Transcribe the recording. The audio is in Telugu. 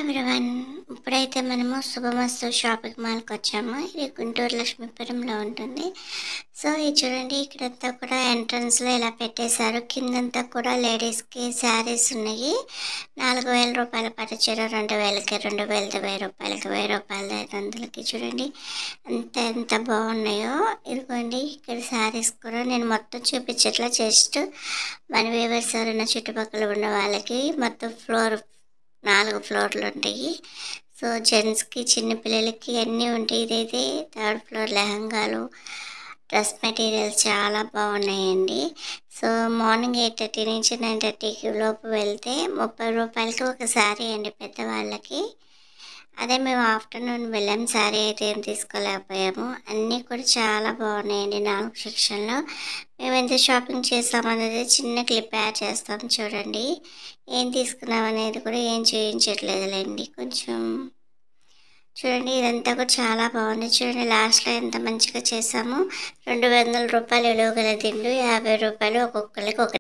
ఎవ్రీవన్. ఇప్పుడైతే మనము శుభమస్తు షాపింగ్ మాల్కి వచ్చాము. ఇది గుంటూరు లక్ష్మీపురంలో ఉంటుంది. సో ఇది చూడండి, ఇక్కడంతా కూడా ఎంట్రన్స్లో ఇలా పెట్టేశారు. కిందంతా కూడా లేడీస్కి శారీస్ ఉన్నాయి. 4000 రూపాయల పట్టు చీర 2000కి, 2000 రూపాయలకి, 1000 రూపాయల 500కి. చూడండి ఎంత బాగున్నాయో. ఇదిగోండి ఇక్కడ శారీస్ కూడా నేను మొత్తం చూపించట్లా, జస్ట్ మన వ్యూవర్స్ ఎవరైనా చుట్టుపక్కల ఉన్న వాళ్ళకి మొత్తం 4 ఫ్లోర్లు ఉంటాయి. సో జెంట్స్కి, చిన్నపిల్లలకి అన్నీ ఉంటాయి. ఇదైతే 3rd ఫ్లోర్. లెహంగాలు, డ్రెస్ మెటీరియల్స్ చాలా బాగున్నాయండి. సో మార్నింగ్ 8:30 నుంచి 9:30 లోపు వెళ్తే 30 రూపాయలకి ఒక శారీ అండి పెద్దవాళ్ళకి. అదే మేము ఆఫ్టర్నూన్ వెళ్ళాము, శారీ అయితే ఏం తీసుకోలేకపోయాము. అన్నీ కూడా చాలా బాగున్నాయండి 4 సెక్షన్లో. మేము ఎంత షాపింగ్ చేస్తామనేది చిన్న క్లిప్ యాడ్ చేస్తాం చూడండి. ఏం తీసుకున్నాం అనేది కూడా ఏం చూపించట్లేదులేండి. కొంచెం చూడండి, ఇదంతా కూడా చాలా బాగుంది. చూడండి లాస్ట్లో ఎంత మంచిగా చేసాము. 200 రూపాయలు విలువ గల దిండు, 50 రూపాయలు ఒక్కొక్కరికి ఒక